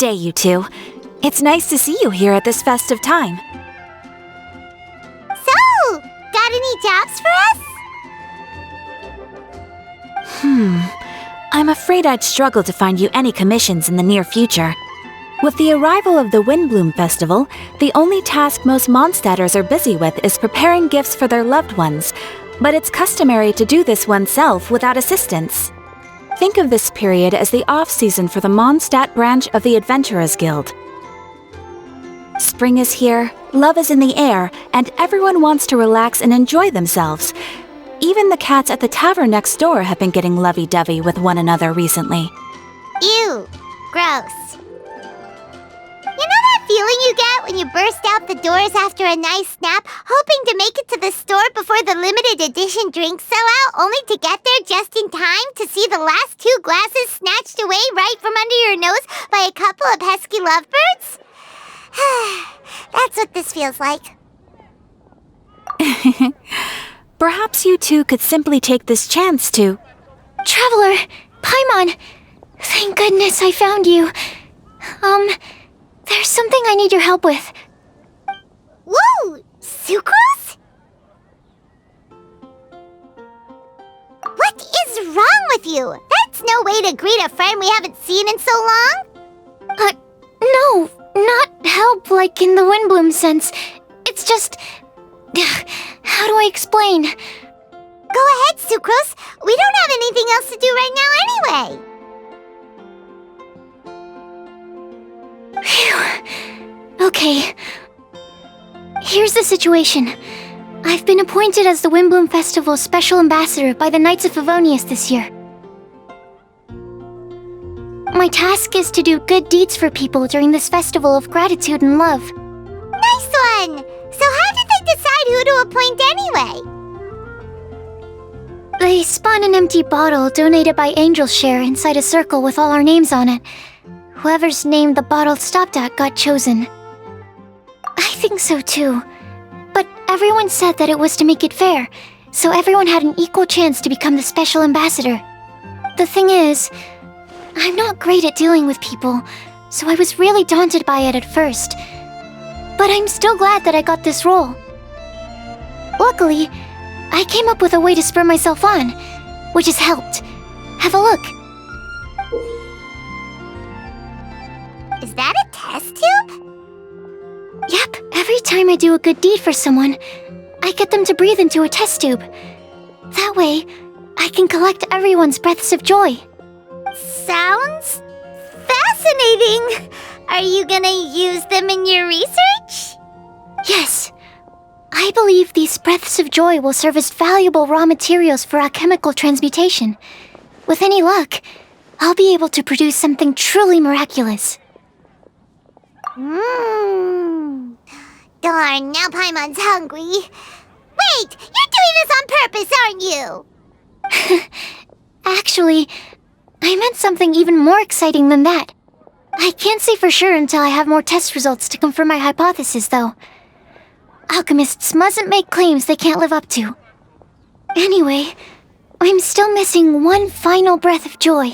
day, you two. It's nice to see you here at this festive time. So, got any jobs for us? I'm afraid I'd struggle to find you any commissions in the near future. With the arrival of the Windblume Festival, the only task most Mondstadters are busy with is preparing gifts for their loved ones, but it's customary to do this oneself without assistance. Think of this period as the off-season for the Mondstadt branch of the Adventurers Guild. Spring is here, love is in the air, and everyone wants to relax and enjoy themselves. Even the cats at the tavern next door have been getting lovey-dovey with one another recently. Ew, gross. You know that feeling you get when you burst out the doors after a nice nap, hoping to make it to the store before the limited edition drinks sell out, only to get there just in time to see the last 2 glasses snatched away right from under your nose by a couple of pesky lovebirds? That's what this feels like. Perhaps you two could simply take this chance to... Traveler! Paimon! Thank goodness I found you. There's something I need your help with. Whoa! Sucrose? What is wrong with you? That's no way to greet a friend we haven't seen in so long. No, not help like in the Windblume sense. It's just... How do I explain? Go ahead, Sucrose. We don't have anything else to do right now anyway. Phew. Okay. Here's the situation. I've been appointed as the Windblume Festival's special ambassador by the Knights of Favonius this year. My task is to do good deeds for people during this festival of gratitude and love. Nice one! So how did they decide who to appoint anyway? They spun an empty bottle donated by Angel's Share inside a circle with all our names on it. Whoever's name the bottle stopped at got chosen. I think so too. But everyone said that it was to make it fair, so everyone had an equal chance to become the special ambassador. The thing is, I'm not great at dealing with people, so I was really daunted by it at first. But I'm still glad that I got this role. Luckily, I came up with a way to spur myself on, which has helped. Have a look. Is that a test tube? Yep, every time I do a good deed for someone, I get them to breathe into a test tube. That way, I can collect everyone's breaths of joy. Sounds fascinating! Are you gonna use them in your research? Yes. I believe these breaths of joy will serve as valuable raw materials for alchemical transmutation. With any luck, I'll be able to produce something truly miraculous. Darn, now Paimon's hungry. Wait, you're doing this on purpose, aren't you? Actually, I meant something even more exciting than that. I can't say for sure until I have more test results to confirm my hypothesis, though. Alchemists mustn't make claims they can't live up to. Anyway, I'm still missing one final breath of joy.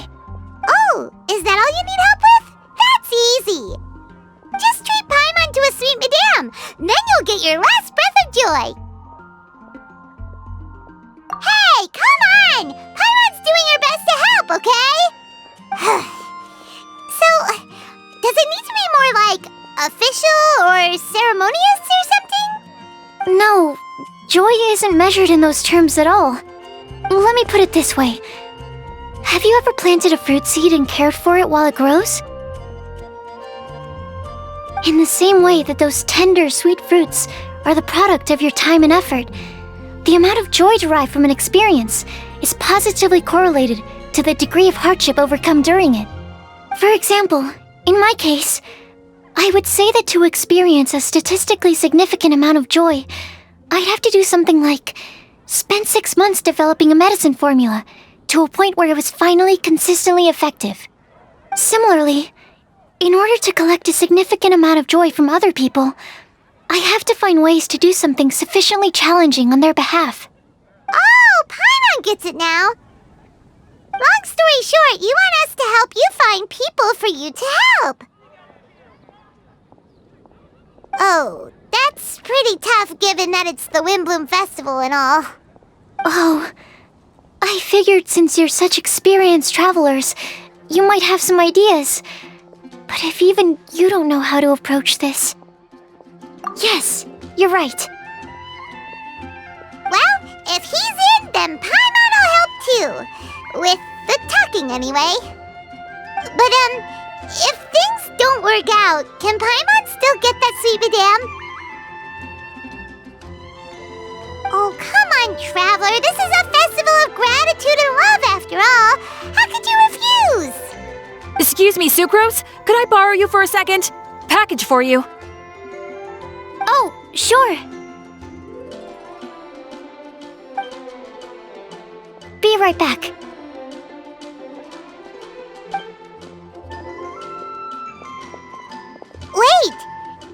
Oh, is that all you need help with? That's easy. Just treat Paimon to a sweet madame, then you'll get your last breath of joy. Hey, come on! Paimon's doing her best to help, okay? So, does it need to be more like official or ceremonious or something? No, joy isn't measured in those terms at all. Let me put it this way. Have you ever planted a fruit seed and cared for it while it grows? In the same way that those tender, sweet fruits are the product of your time and effort, the amount of joy derived from an experience is positively correlated to the degree of hardship overcome during it. For example, in my case, I would say that to experience a statistically significant amount of joy, I'd have to do something like spend 6 months developing a medicine formula to a point where it was finally consistently effective. Similarly, in order to collect a significant amount of joy from other people, I have to find ways to do something sufficiently challenging on their behalf. Oh, Paimon gets it now. Long story short, you want us to help you find people for you to help. Oh, that's pretty tough given that it's the Windblume Festival and all. Oh, I figured since you're such experienced travelers, you might have some ideas. But if even you don't know how to approach this... Yes, you're right. Well, if he's in, then Paimon will help too. With the talking, anyway. But, if things don't work out, can Paimon still get that sweet madame? Oh, come on, Traveler. This is a festival of gratitude and love, after all. How could you refuse? Excuse me, Sucrose? Could I borrow you for a second? Package for you. Oh, sure. Be right back. Wait!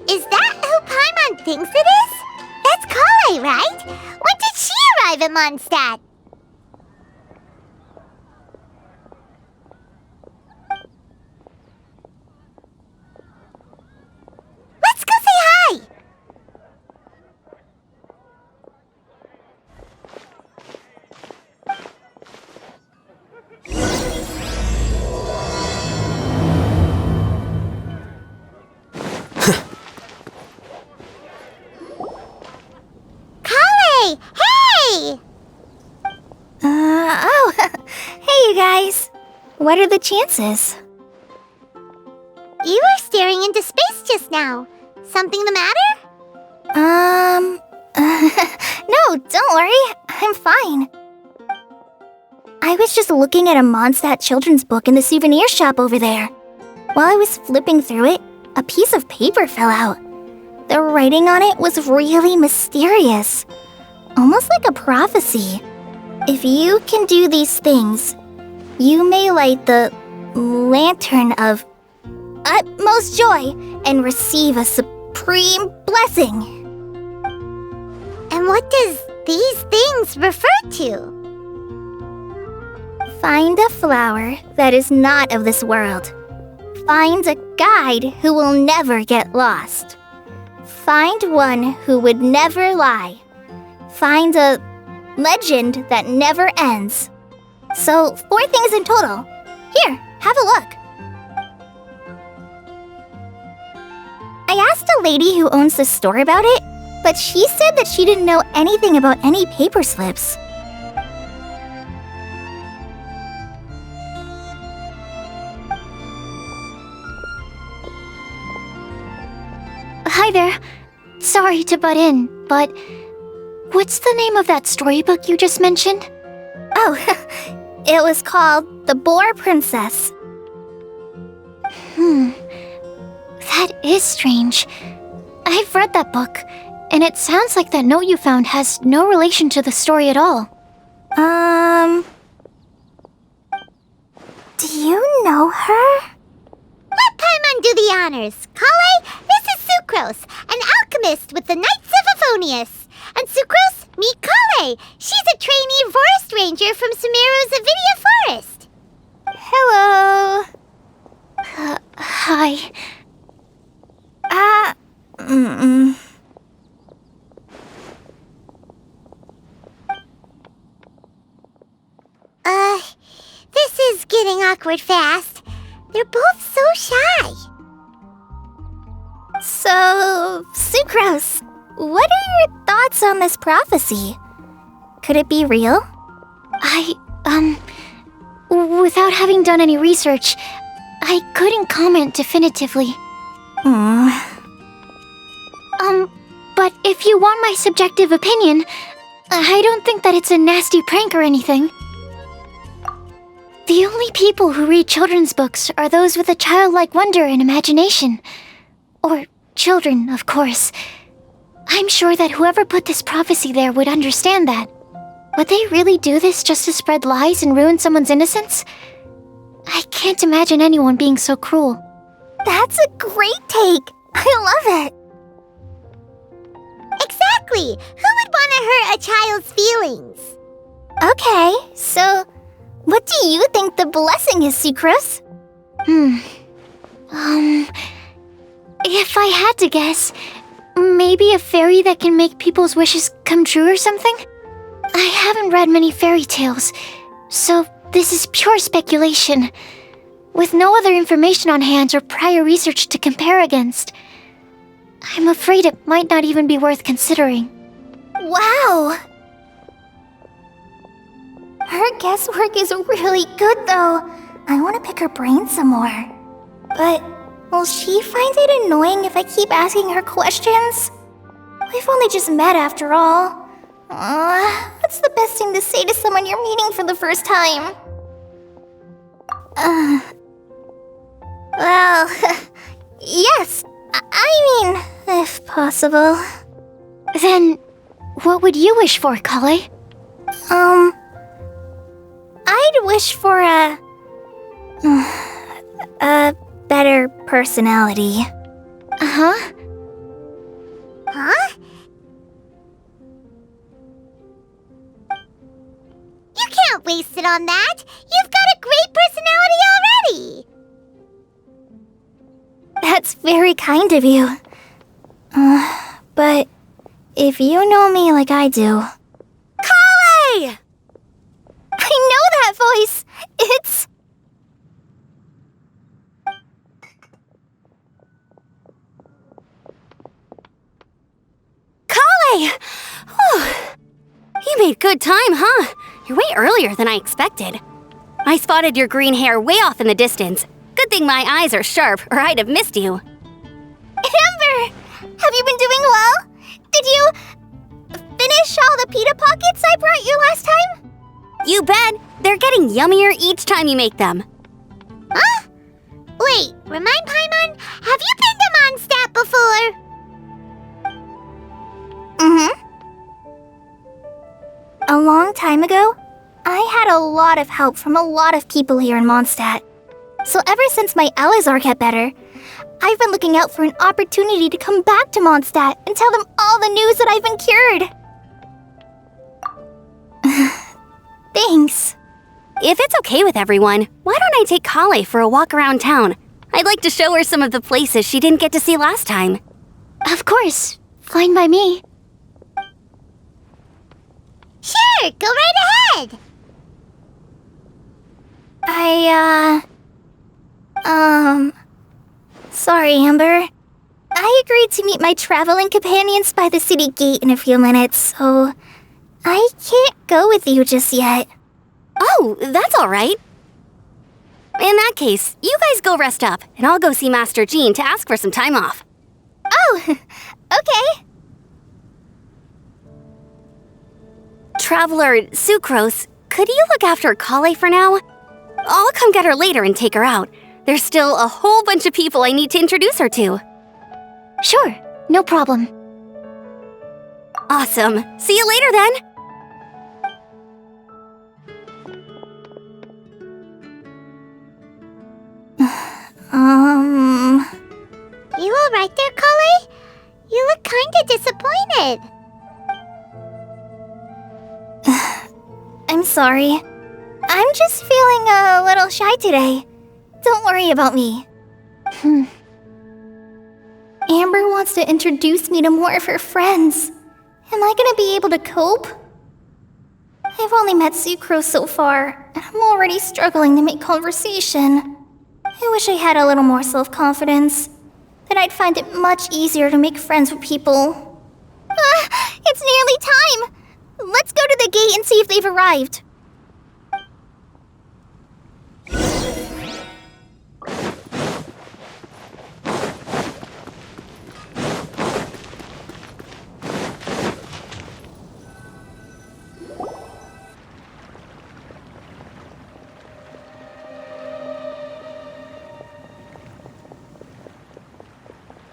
Is that who Paimon thinks it is? That's Kale, right? When did she arrive at Mondstadt? Let's go say hi! Kale! Hey! Hey you guys. What are the chances? You were staring into space just now. Something the matter? No, don't worry. I'm fine. I was just looking at a Mondstadt children's book in the souvenir shop over there. While I was flipping through it, a piece of paper fell out. The writing on it was really mysterious. Almost like a prophecy. If you can do these things, you may light the lantern of utmost joy and receive a supreme blessing. And what does these things refer to? Find a flower that is not of this world. Find a guide who will never get lost. Find one who would never lie. Find a legend that never ends. So, 4 things in total. Here, have a look. I asked a lady who owns the store about it, but she said that she didn't know anything about any paper slips. Hi there. Sorry to butt in, but what's the name of that storybook you just mentioned? Oh, it was called The Boar Princess. That is strange. I've read that book, and it sounds like that note you found has no relation to the story at all. Do you know her? Let Paimon do the honors. Kale, this is Sucrose, an alchemist with the Knights of Favonius. And Sucrose, meet Kale. She's a trainee forest ranger from Sumeru's Avidia Forest. Hello. Hi. This is getting awkward fast. They're both so shy. So, Sucrose, what are your thoughts on this prophecy? Could it be real? Without having done any research, I couldn't comment definitively. But if you want my subjective opinion, I don't think that it's a nasty prank or anything. The only people who read children's books are those with a childlike wonder and imagination. Or children, of course. I'm sure that whoever put this prophecy there would understand that. Would they really do this just to spread lies and ruin someone's innocence? I can't imagine anyone being so cruel. That's a great take! I love it! Exactly! Who would want to hurt a child's feelings? Okay, so what do you think the blessing is, Sucrose? If I had to guess, Maybe a fairy that can make people's wishes come true or something? I haven't read many fairy tales, so this is pure speculation, with no other information on hand or prior research to compare against. I'm afraid it might not even be worth considering. Wow! Her guesswork is really good, though. I want to pick her brain some more. But will she find it annoying if I keep asking her questions? We've only just met after all. What's the best thing to say to someone you're meeting for the first time? Well, yes. I mean, if possible. Then, what would you wish for, Kale? I'd wish for a better personality. Uh-huh. Huh? You can't waste it on that! You've got a great personality already! That's very kind of you. But if you know me like I do... Kale! I know that voice! It's... Kale! You made good time, huh? You're way earlier than I expected. I spotted your green hair way off in the distance. Good thing my eyes are sharp, or I'd have missed you. Amber! Have you been doing well? Did you finish all the pita pockets I brought you last time? You bet! They're getting yummier each time you make them. Huh? Wait, remind Paimon, have you been to Mondstadt before? A long time ago, I had a lot of help from a lot of people here in Mondstadt. So ever since my Alizar got better, I've been looking out for an opportunity to come back to Mondstadt and tell them all the news that I've been cured. Thanks. If it's okay with everyone, why don't I take Kale for a walk around town? I'd like to show her some of the places she didn't get to see last time. Of course. Fine by me. Sure, go right ahead. Sorry, Amber. I agreed to meet my traveling companions by the city gate in a few minutes, so I can't go with you just yet. Oh, that's all right. In that case, you guys go rest up, and I'll go see Master Jean to ask for some time off. Oh, okay. Traveler Sucrose, could you look after Kale for now? I'll come get her later and take her out. There's still a whole bunch of people I need to introduce her to. Sure, no problem. Awesome. See you later then. You all right there, Kale? You look kinda disappointed. I'm sorry. I'm just feeling a little shy today. Don't worry about me. Amber wants to introduce me to more of her friends. Am I gonna be able to cope? I've only met Sucrose so far, and I'm already struggling to make conversation. I wish I had a little more self-confidence. Then I'd find it much easier to make friends with people. It's nearly time! Let's go to the gate and see if they've arrived.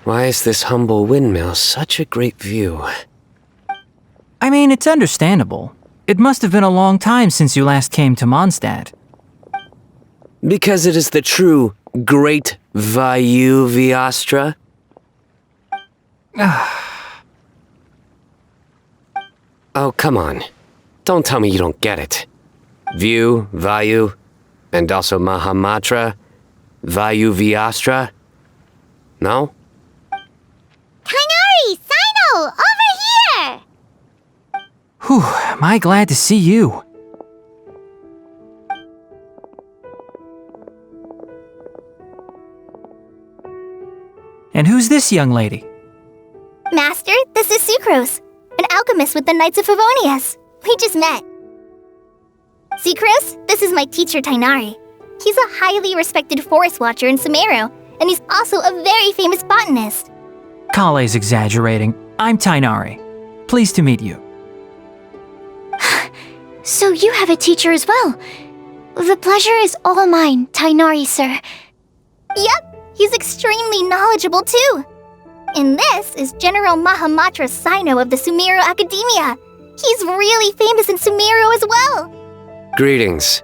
Why is this humble windmill such a great view? I mean, it's understandable. It must have been a long time since you last came to Mondstadt. Because it is the true Great Vayu Viastra? Oh, come on. Don't tell me you don't get it. View, Vayu, and also Mahamatra, Vayu Viastra? No? Kainari-san! Whew, am I glad to see you. And who's this young lady? Master, this is Sucrose, an alchemist with the Knights of Favonius. We just met. Sucrose, this is my teacher Tainari. He's a highly respected forest watcher in Sumeru, and he's also a very famous botanist. Kale's exaggerating. I'm Tainari. Pleased to meet you. So you have a teacher as well. The pleasure is all mine, Tainari, sir. Yep, he's extremely knowledgeable too. And this is General Mahamatra Sino of the Sumeru Academia. He's really famous in Sumeru as well. Greetings.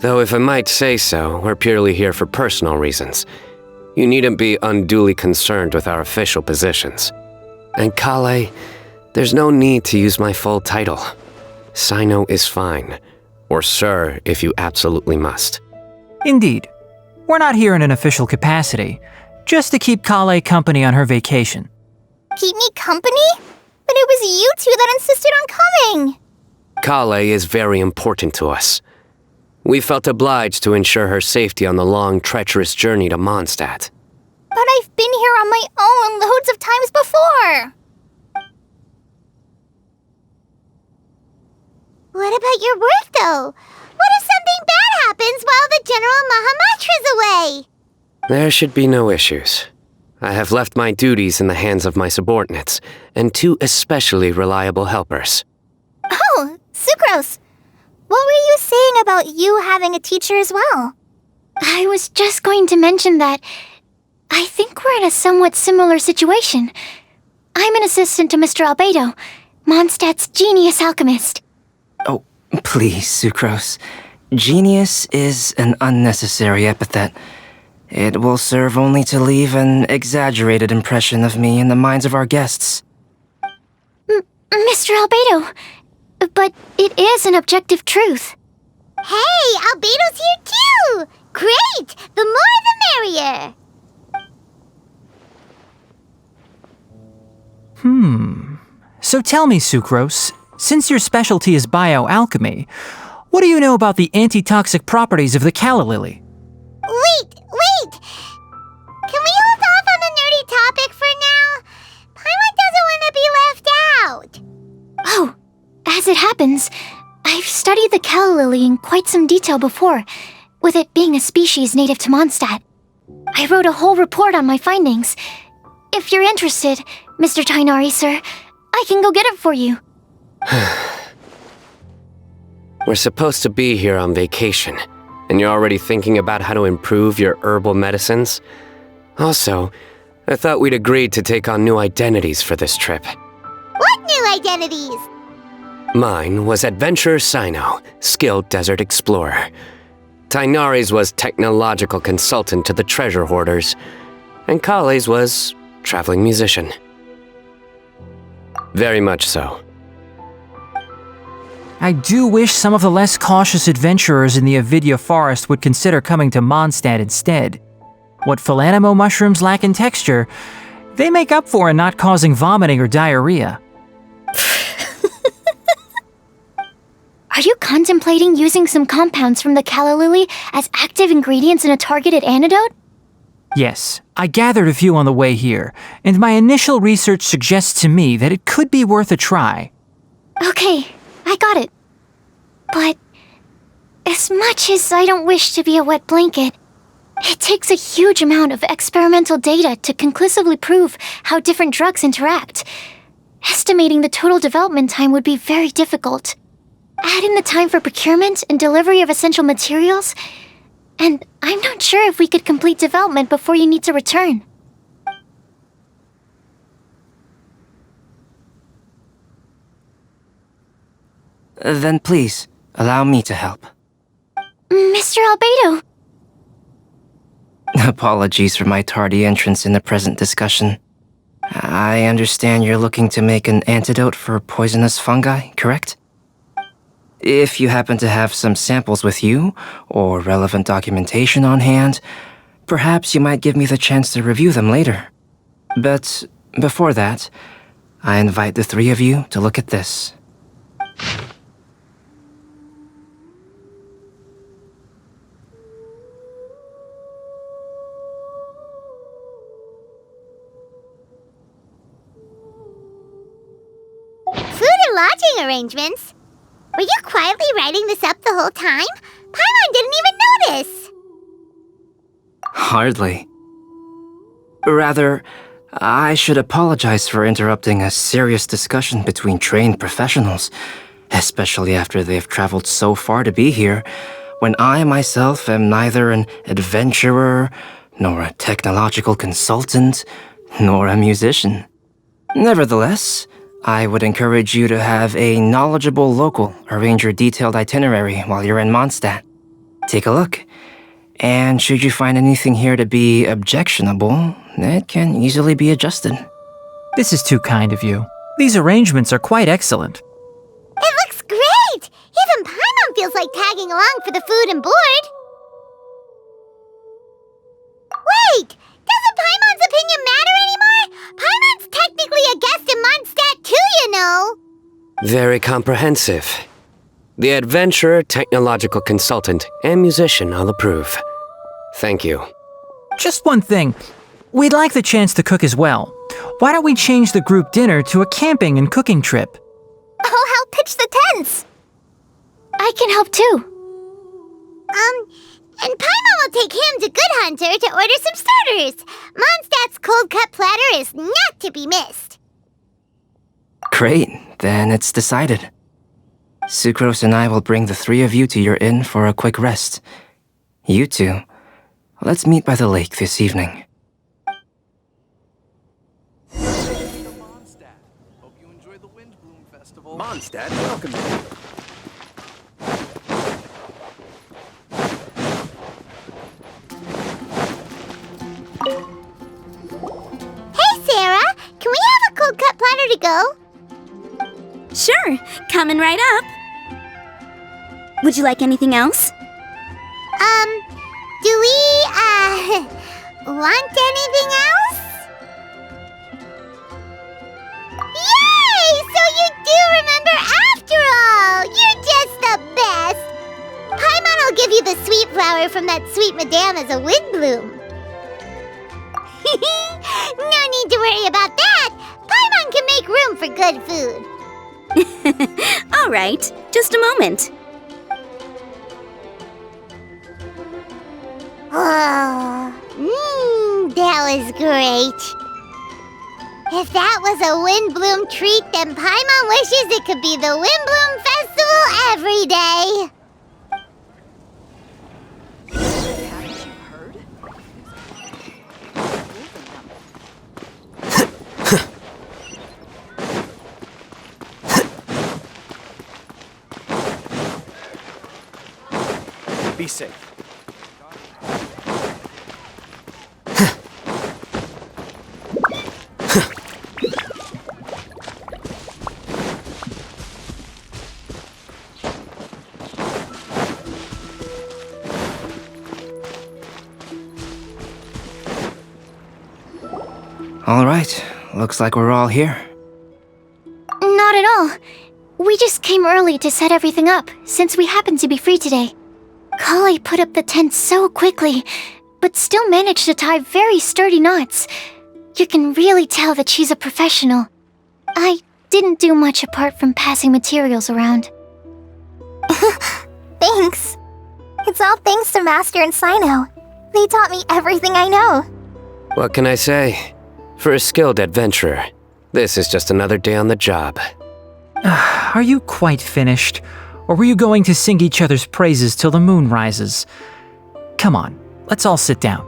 Though if I might say so, we're purely here for personal reasons. You needn't be unduly concerned with our official positions. And Kale, there's no need to use my full title. Sino is fine. Or sir, if you absolutely must. Indeed. We're not here in an official capacity, just to keep Kale company on her vacation. Keep me company? But it was you two that insisted on coming. Kale is very important to us. We felt obliged to ensure her safety on the long, treacherous journey to Mondstadt. But I've been here on my own loads of times before. What about your work, though? What if something bad happens while the General Mahamatra's away? There should be no issues. I have left my duties in the hands of my subordinates, and 2 especially reliable helpers. Oh, Sucrose. What were you saying about you having a teacher as well? I was just going to mention that I think we're in a somewhat similar situation. I'm an assistant to Mr. Albedo, Mondstadt's genius alchemist. Oh, please, Sucrose. Genius is an unnecessary epithet. It will serve only to leave an exaggerated impression of me in the minds of our guests. Mr. Albedo, but it is an objective truth. Hey, Albedo's here too! Great! The more the merrier! So tell me, Sucrose, since your specialty is bioalchemy, what do you know about the antitoxic properties of the calla lily? Wait! Can we hold off on the nerdy topic for now? Paimon doesn't want to be left out. Oh, as it happens, I've studied the calla lily in quite some detail before, with it being a species native to Mondstadt. I wrote a whole report on my findings. If you're interested, Mr. Tainari, sir, I can go get it for you. We're supposed to be here on vacation, and you're already thinking about how to improve your herbal medicines? Also, I thought we'd agreed to take on new identities for this trip. What new identities? Mine was Adventurer Sino, skilled desert explorer. Tainari's was technological consultant to the treasure hoarders, and Kale's was traveling musician. Very much so. I do wish some of the less cautious adventurers in the Avidya forest would consider coming to Mondstadt instead. What Philanimo mushrooms lack in texture, they make up for in not causing vomiting or diarrhea. Are you contemplating using some compounds from the calla lily as active ingredients in a targeted antidote? Yes, I gathered a few on the way here, and my initial research suggests to me that it could be worth a try. Okay, I got it. But as much as I don't wish to be a wet blanket, it takes a huge amount of experimental data to conclusively prove how different drugs interact. Estimating the total development time would be very difficult. Add in the time for procurement and delivery of essential materials, and I'm not sure if we could complete development before you need to return. Then please, allow me to help. Mr. Albedo! Apologies for my tardy entrance in the present discussion. I understand you're looking to make an antidote for poisonous fungi, correct? If you happen to have some samples with you, or relevant documentation on hand, perhaps you might give me the chance to review them later. But before that, I invite the 3 of you to look at this. lodging arrangements. Were you quietly writing this up the whole time? Paimon didn't even notice! Hardly. Rather, I should apologize for interrupting a serious discussion between trained professionals, especially after they've traveled so far to be here, when I myself am neither an adventurer, nor a technological consultant, nor a musician. Nevertheless, I would encourage you to have a knowledgeable local arrange your detailed itinerary while you're in Mondstadt. Take a look, and should you find anything here to be objectionable, it can easily be adjusted. This is too kind of you. These arrangements are quite excellent. It looks great! Even Paimon feels like tagging along for the food and board. Wait! Doesn't Paimon's opinion matter anymore? Paimon's technically a guest in Mondstadt too, you know! Very comprehensive. The adventurer, technological consultant, and musician all approve. Thank you. Just one thing. We'd like the chance to cook as well. Why don't we change the group dinner to a camping and cooking trip? I'll help pitch the tents! I can help too. And Paimon will take him to Good Hunter to order some starters. Mondstadt's cold-cut platter is not to be missed. Great, then it's decided. Sucrose and I will bring the three of you to your inn for a quick rest. You two, let's meet by the lake this evening. Mondstadt. Hope you enjoy the Windblume Festival. Mondstadt, welcome you. Hey, Sarah! Can we have a cold-cut platter to go? Sure, coming right up. Would you like anything else? Do we, want anything else? Yay! So you do remember after all! You're just the best! Paimon will give you the sweet flower from that sweet madame as a Windblume. No need to worry about that! Paimon can make room for good food. All right, just a moment. Oh, that was great. If that was a Windblume treat, then Paimon wishes it could be the Windblume Festival every day. Haven't you heard? Be safe. All right, looks like we're all here. Not at all. We just came early to set everything up, since we happen to be free today. Kale put up the tent so quickly, but still managed to tie very sturdy knots. You can really tell that she's a professional. I didn't do much apart from passing materials around. Thanks. It's all thanks to Master and Sino. They taught me everything I know. What can I say? For a skilled adventurer, this is just another day on the job. Are you quite finished? Or were you going to sing each other's praises till the moon rises? Come on, let's all sit down.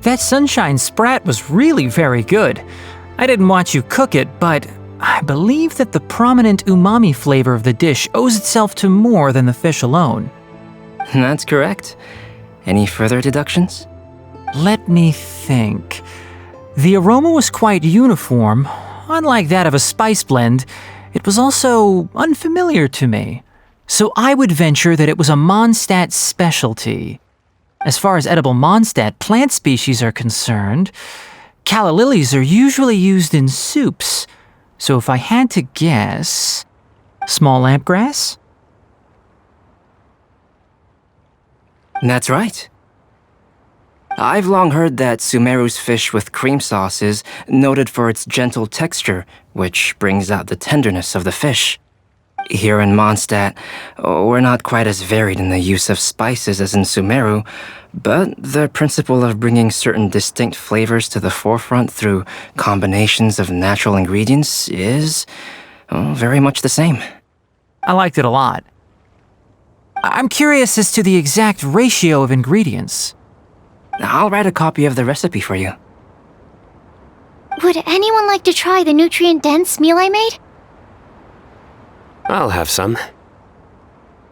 That sunshine sprat was really very good. I didn't watch you cook it, but I believe that the prominent umami flavor of the dish owes itself to more than the fish alone. That's correct. Any further deductions? Let me think. The aroma was quite uniform. Unlike that of a spice blend, it was also unfamiliar to me. So I would venture that it was a Mondstadt specialty. As far as edible Mondstadt plant species are concerned, calla lilies are usually used in soups. So if I had to guess, small lampgrass? That's right. I've long heard that Sumeru's fish with cream sauce is noted for its gentle texture, which brings out the tenderness of the fish. Here in Mondstadt, we're not quite as varied in the use of spices as in Sumeru, but the principle of bringing certain distinct flavors to the forefront through combinations of natural ingredients is very much the same. I liked it a lot. I'm curious as to the exact ratio of ingredients. I'll write a copy of the recipe for you. Would anyone like to try the nutrient-dense meal I made? I'll have some.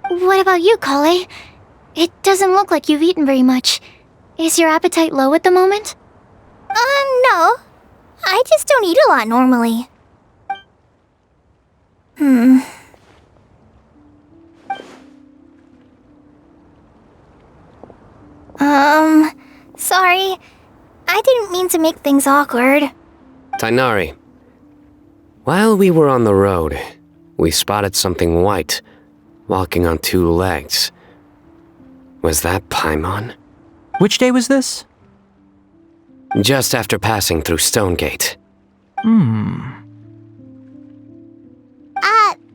What about you, Kale? It doesn't look like you've eaten very much. Is your appetite low at the moment? No. I just don't eat a lot normally. Sorry. I didn't mean to make things awkward. Tainari, while we were on the road, we spotted something white, walking on two legs. Was that Paimon? Which day was this? Just after passing through Stonegate.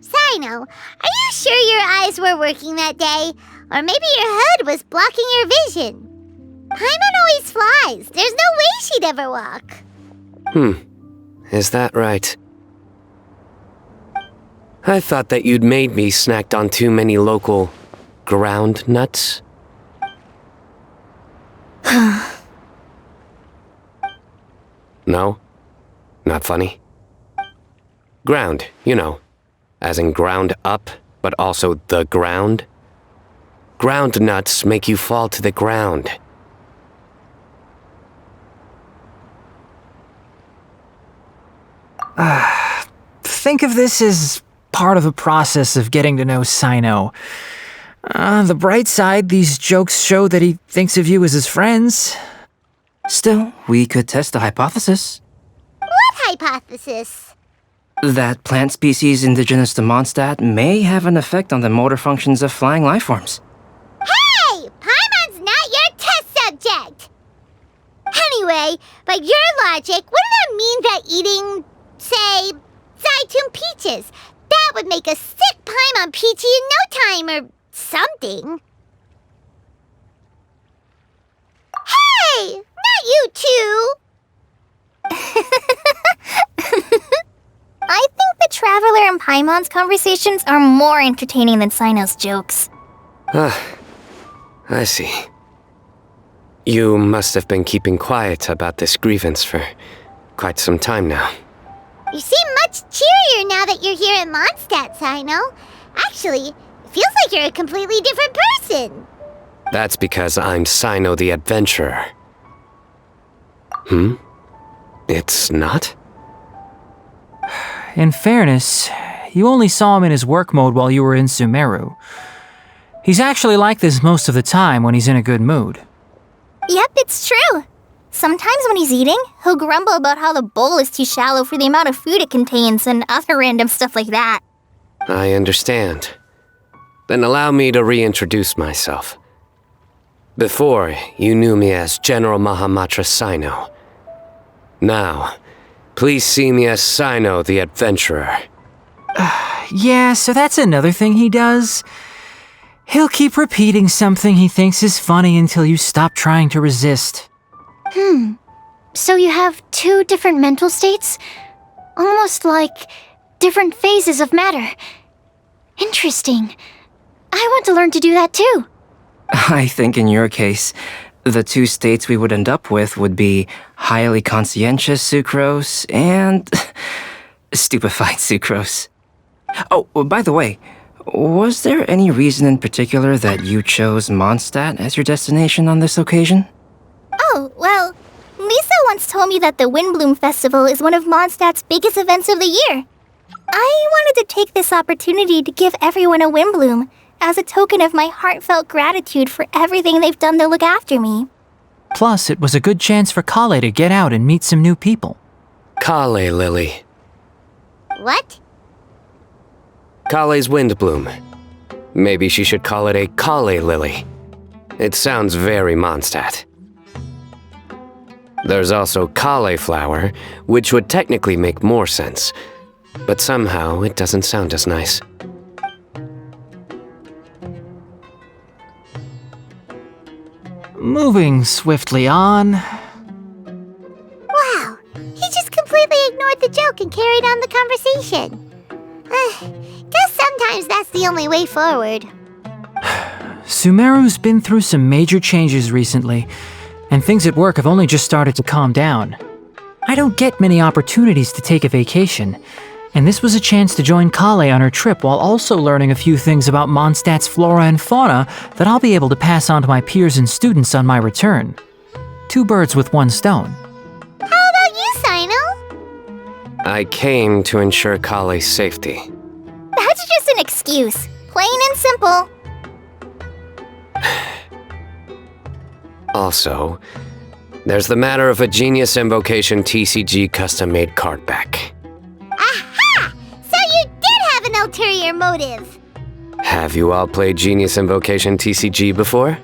Sino, are you sure your eyes were working that day? Or maybe your hood was blocking your vision? Paimon always flies. There's no way she'd ever walk. Is that right? I thought that you'd made me snacked on too many local ground nuts. No? Not funny? Ground, you know. As in ground up, but also the ground. Ground nuts make you fall to the ground. Think of this as part of the process of getting to know Sino. On the bright side, these jokes show that he thinks of you as his friends. Still, we could test the hypothesis. What hypothesis? That plant species indigenous to Mondstadt may have an effect on the motor functions of flying lifeforms. Hey! Paimon's not your test subject! Anyway, by your logic, wouldn't that mean that eating, say, Zaitun peaches, that would make a sick Paimon peachy in no time or something? Hey! Not you two! I think the Traveler and Paimon's conversations are more entertaining than Sino's jokes. I see. You must have been keeping quiet about this grievance for quite some time now. You seem much cheerier now that you're here in Mondstadt, Sino. Actually, it feels like you're a completely different person. That's because I'm Sino the Adventurer. It's not? In fairness, you only saw him in his work mode while you were in Sumeru. He's actually like this most of the time when he's in a good mood. Yep, it's true. Sometimes when he's eating, he'll grumble about how the bowl is too shallow for the amount of food it contains and other random stuff like that. I understand. Then allow me to reintroduce myself. Before, you knew me as General Mahamatra Sino. Now, please see me as Sino the Adventurer. Yeah, so that's another thing he does. He'll keep repeating something he thinks is funny until you stop trying to resist. So you have two different mental states? Almost like different phases of matter. Interesting. I want to learn to do that too. I think in your case, the two states we would end up with would be highly conscientious sucrose and stupefied sucrose. Oh, by the way, was there any reason in particular that you chose Mondstadt as your destination on this occasion? Oh, well, Lisa once told me that the Windblume Festival is one of Mondstadt's biggest events of the year. I wanted to take this opportunity to give everyone a Windblume as a token of my heartfelt gratitude for everything they've done to look after me. Plus, it was a good chance for Kale to get out and meet some new people. Kale Lily. What? Kale's Windblume. Maybe she should call it a Kale Lily. It sounds very Mondstadt. There's also cauliflower, which would technically make more sense, but somehow it doesn't sound as nice. Moving swiftly on. Wow, he just completely ignored the joke and carried on the conversation. Guess sometimes that's the only way forward. Sumeru's been through some major changes recently, and things at work have only just started to calm down. I don't get many opportunities to take a vacation, and this was a chance to join Kale on her trip while also learning a few things about Mondstadt's flora and fauna that I'll be able to pass on to my peers and students on my return. 2 birds with 1 stone. How about you, Sino? I came to ensure Kale's safety. That's just an excuse. Plain and simple. Also, there's the matter of a Genius Invocation TCG custom-made card back. Aha! So you did have an ulterior motive. Have you all played Genius Invocation TCG before?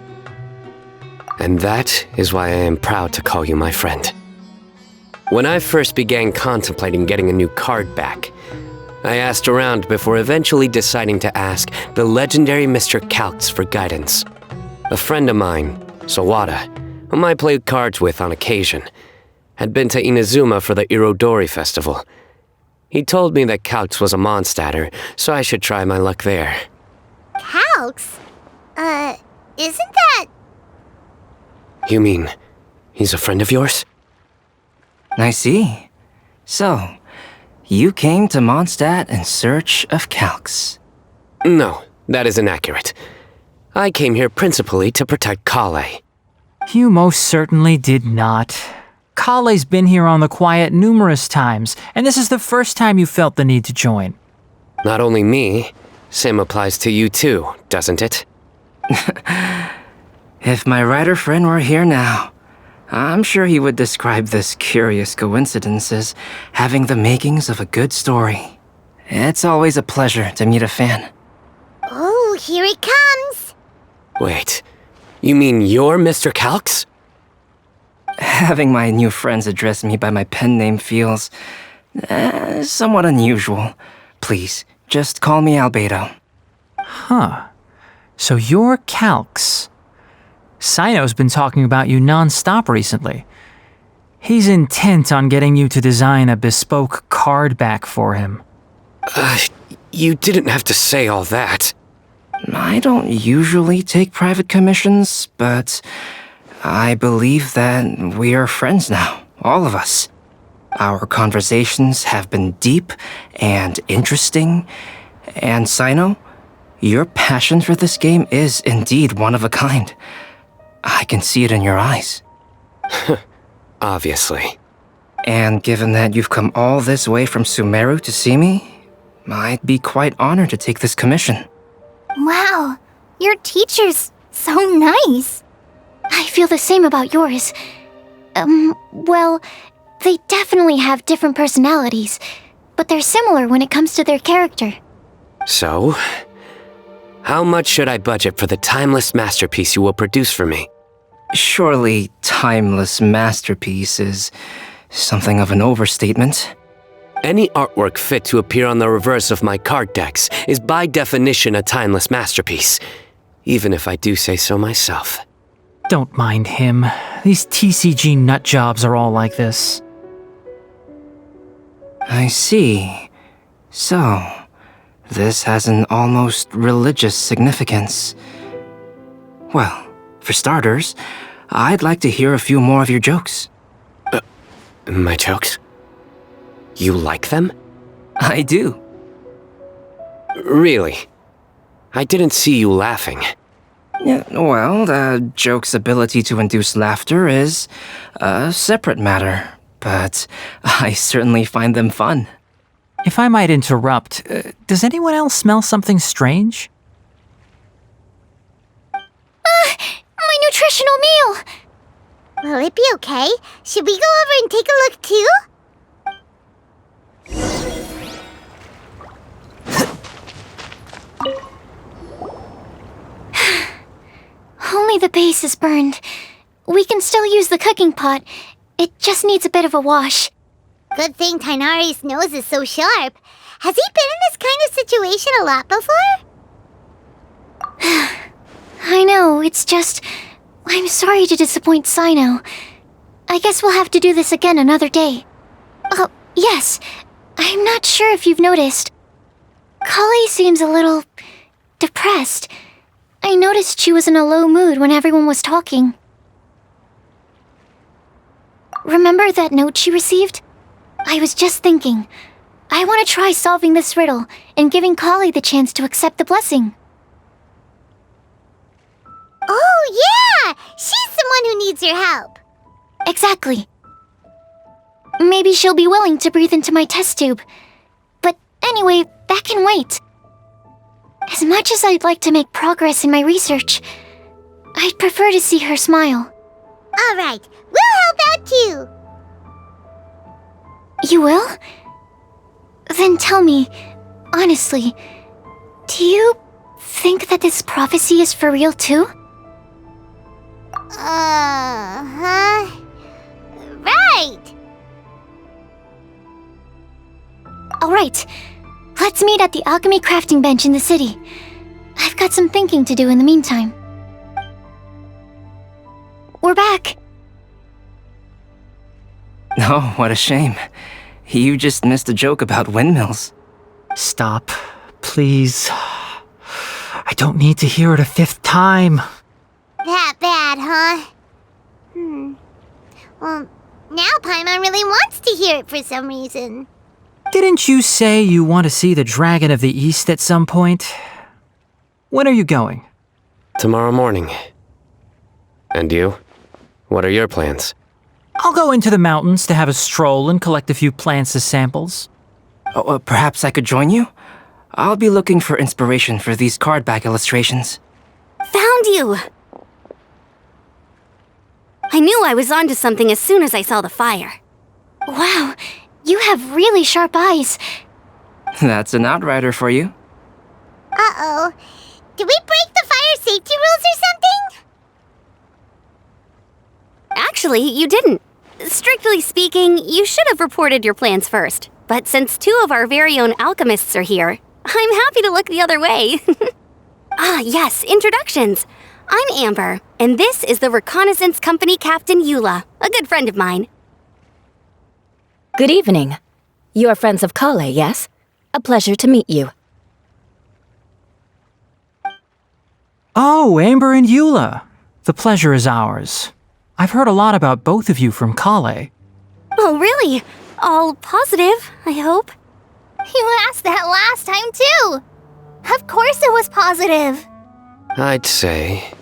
And that is why I am proud to call you my friend. When I first began contemplating getting a new card back, I asked around before eventually deciding to ask the legendary Mr. Calx for guidance. A friend of mine, Sawada, whom I played cards with on occasion, had been to Inazuma for the Irodori festival. He told me that Calx was a Mondstadter, so I should try my luck there. Calx? Isn't that... You mean, he's a friend of yours? I see. So, you came to Mondstadt in search of Calx. No, that is inaccurate. I came here principally to protect Kale. You most certainly did not. Kale's been here on the quiet numerous times, and this is the first time you felt the need to join. Not only me, same applies to you too, doesn't it? If my writer friend were here now, I'm sure he would describe this curious coincidence as having the makings of a good story. It's always a pleasure to meet a fan. Oh, here it comes. Wait, you mean you're Mr. Calx? Having my new friends address me by my pen name feels somewhat unusual. Please, just call me Albedo. Huh. So you're Calx. Sino's been talking about you non-stop recently. He's intent on getting you to design a bespoke card back for him. You didn't have to say all that. I don't usually take private commissions, but I believe that we are friends now, all of us. Our conversations have been deep and interesting, and Sino, your passion for this game is indeed one of a kind. I can see it in your eyes. Obviously. And given that you've come all this way from Sumeru to see me, I'd be quite honored to take this commission. Wow, your teacher's so nice. I feel the same about yours. Well, they definitely have different personalities, but they're similar when it comes to their character. So, how much should I budget for the timeless masterpiece you will produce for me? Surely, timeless masterpiece is something of an overstatement. Any artwork fit to appear on the reverse of my card decks is by definition a timeless masterpiece, even if I do say so myself. Don't mind him. These TCG nutjobs are all like this. I see. So, this has an almost religious significance. Well, for starters, I'd like to hear a few more of your jokes. My jokes? You like them? I do. Really? I didn't see you laughing. Yeah, well, the joke's ability to induce laughter is a separate matter, but I certainly find them fun. If I might interrupt, does anyone else smell something strange? My nutritional meal! Will it be okay? Should we go over and take a look too? Only the base is burned. We can still use the cooking pot, It just needs a bit of a wash. Good thing Tainari's nose is so sharp. Has he been in this kind of situation a lot before? I know, it's just... I'm sorry to disappoint Sino. I guess we'll have to do this again another day. Oh, yes. I'm not sure if you've noticed. Kale seems a little... depressed. I noticed she was in a low mood when everyone was talking. Remember that note she received? I was just thinking. I want to try solving this riddle and giving Kale the chance to accept the blessing. Oh, yeah! She's someone who needs your help. Exactly. Maybe she'll be willing to breathe into my test tube. But anyway, that can wait. As much as I'd like to make progress in my research, I'd prefer to see her smile. All right, we'll help out too. You will? Then tell me, honestly, do you think that this prophecy is for real too? Right. Alright, let's meet at the alchemy crafting bench in the city. I've got some thinking to do in the meantime. We're back. Oh, what a shame. You just missed a joke about windmills. Stop, please. I don't need to hear it a fifth time. That bad, huh? Well, now Paimon really wants to hear it for some reason. Didn't you say you want to see the Dragon of the East at some point? When are you going? Tomorrow morning. And you? What are your plans? I'll go into the mountains to have a stroll and collect a few plants as samples. Oh, perhaps I could join you? I'll be looking for inspiration for these card back illustrations. Found you! I knew I was onto something as soon as I saw the fire. Wow, you have really sharp eyes. That's an outrider for you. Uh-oh. Did we break the fire safety rules or something? Actually, you didn't. Strictly speaking, you should have reported your plans first. But since two of our very own alchemists are here, I'm happy to look the other way. Ah, yes, introductions. I'm Amber, and this is the Reconnaissance Company Captain Eula, a good friend of mine. Good evening. You are friends of Kale, yes? A pleasure to meet you. Oh, Amber and Eula. The pleasure is ours. I've heard a lot about both of you from Kale. Oh, really? All positive, I hope. You asked that last time, too. Of course it was positive. I'd say.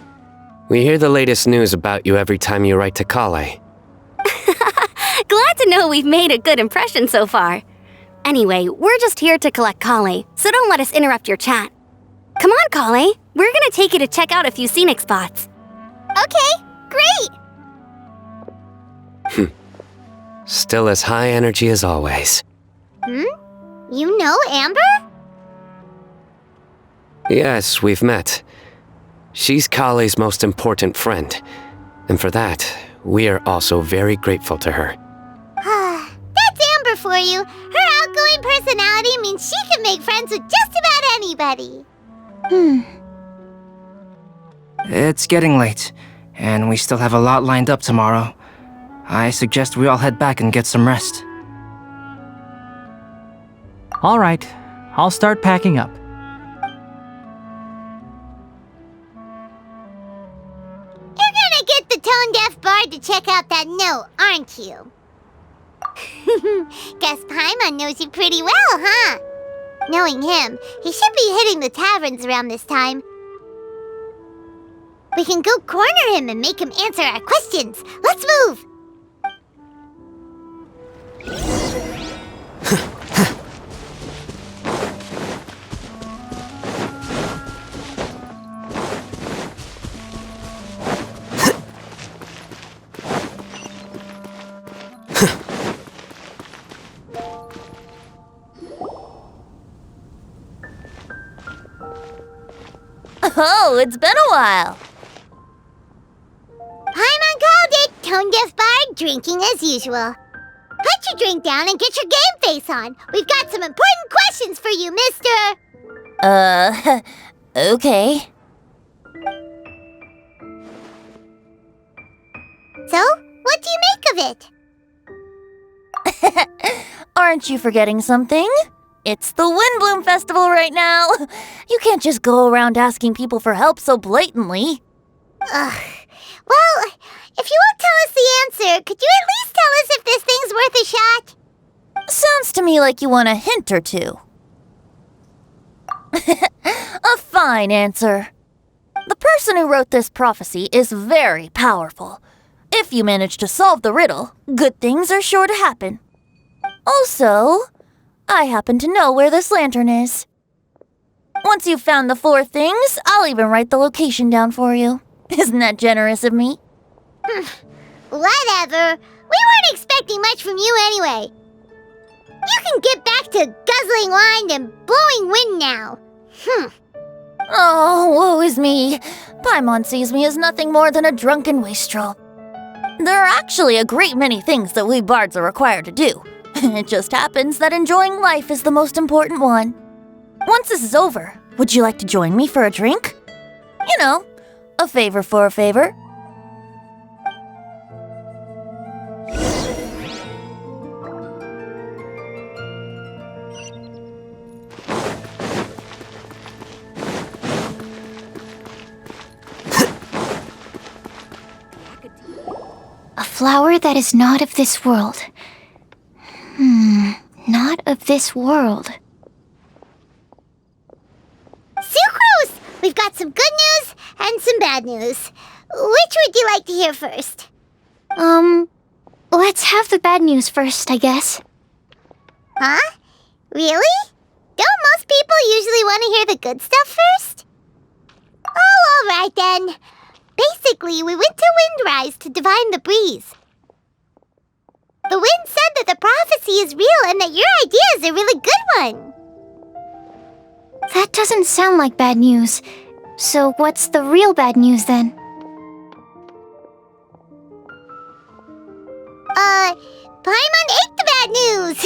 We hear the latest news about you every time you write to Kale. Glad to know we've made a good impression so far. Anyway, we're just here to collect Kale, so don't let us interrupt your chat. Come on, Kale. We're gonna take you to check out a few scenic spots. Okay, great. Still as high energy as always. You know Amber? Yes, we've met. She's Kale's most important friend. And for that, we are also very grateful to her. That's Amber for you. Her outgoing personality means she can make friends with just about anybody. It's getting late, and we still have a lot lined up tomorrow. I suggest we all head back and get some rest. All right, I'll start packing up. You're gonna get the tone-deaf bard to check out that note, aren't you? Guess Paimon knows you pretty well, huh? Knowing him, he should be hitting the taverns around this time. We can go corner him and make him answer our questions. Let's move! Oh, it's been a while. Paimon called it! Tone Deaf Bard, drinking as usual. Put your drink down and get your game face on. We've got some important questions for you, mister. Okay. So, what do you make of it? Aren't you forgetting something? It's the Windblume Festival right now. You can't just go around asking people for help so blatantly. Ugh. Well, if you won't tell us the answer, could you at least tell us if this thing's worth a shot? Sounds to me like you want a hint or two. A fine answer. The person who wrote this prophecy is very powerful. If you manage to solve the riddle, good things are sure to happen. Also, I happen to know where this lantern is. Once you've found the 4 things, I'll even write the location down for you. Isn't that generous of me? Whatever. We weren't expecting much from you anyway. You can get back to guzzling wine and blowing wind now. Oh, woe is me. Paimon sees me as nothing more than a drunken wastrel. There are actually a great many things that we bards are required to do. It just happens that enjoying life is the most important one. Once this is over, would you like to join me for a drink? You know, a favor for a favor. A flower that is not of this world. Not of this world. Sucrose! We've got some good news and some bad news. Which would you like to hear first? Let's have the bad news first, I guess. Huh? Really? Don't most people usually want to hear the good stuff first? Oh, all right then. Basically, we went to Windrise to divine the breeze. The wind said that the prophecy is real and that your idea is a really good one. That doesn't sound like bad news. So what's the real bad news then? Paimon ate the bad news!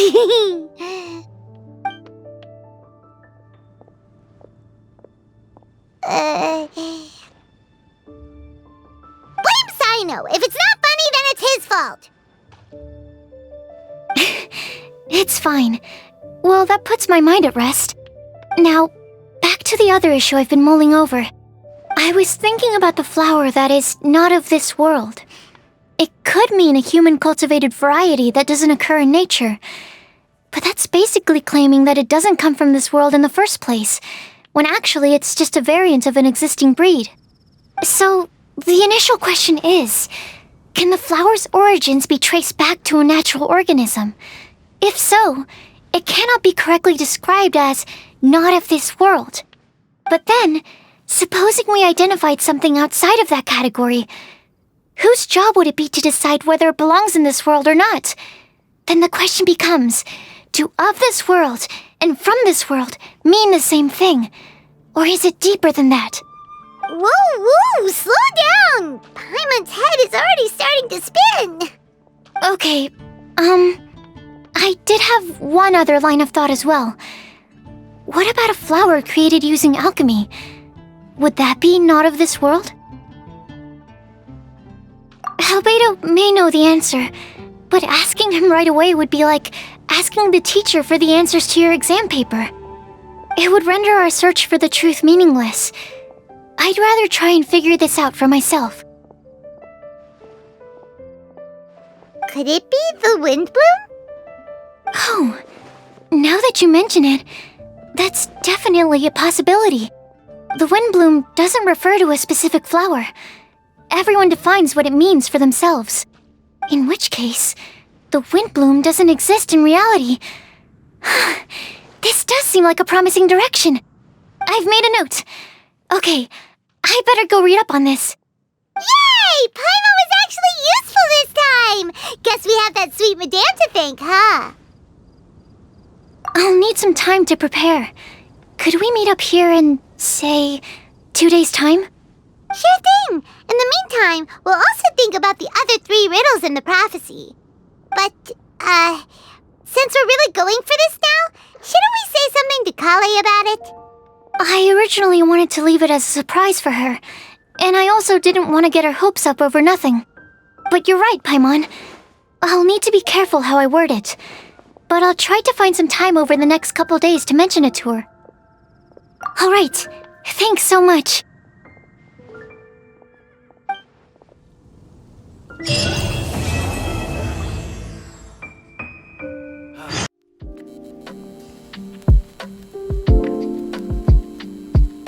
Blame Sino! If it's not funny, then it's his fault! It's fine. Well, that puts my mind at rest. Now, back to the other issue I've been mulling over. I was thinking about the flower that is not of this world. It could mean a human-cultivated variety that doesn't occur in nature. But that's basically claiming that it doesn't come from this world in the first place, when actually it's just a variant of an existing breed. So, the initial question is, can the flower's origins be traced back to a natural organism? If so, it cannot be correctly described as not of this world. But then, supposing we identified something outside of that category, whose job would it be to decide whether it belongs in this world or not? Then the question becomes, do of this world and from this world mean the same thing? Or is it deeper than that? Whoa, slow down! Paimon's head is already starting to spin! Okay, I did have one other line of thought as well. What about a flower created using alchemy? Would that be not of this world? Albedo may know the answer, but asking him right away would be like asking the teacher for the answers to your exam paper. It would render our search for the truth meaningless. I'd rather try and figure this out for myself. Could it be the Windblume? Oh, now that you mention it, that's definitely a possibility. The Windblume doesn't refer to a specific flower. Everyone defines what it means for themselves. In which case, the Windblume doesn't exist in reality. This does seem like a promising direction. I've made a note. Okay, I better go read up on this. Yay! Paimon was actually useful this time! Guess we have that sweet madame to thank, huh? I'll need some time to prepare. Could we meet up here in, say, 2 days' time? Sure thing! In the meantime, we'll also thank think about the other 3 riddles in the prophecy. But, since we're really going for this now, shouldn't we say something to Kale about it? I originally wanted to leave it as a surprise for her, and I also didn't want to get her hopes up over nothing. But you're right, Paimon. I'll need to be careful how I word it. But I'll try to find some time over the next couple days to mention it to her. Alright, thanks so much.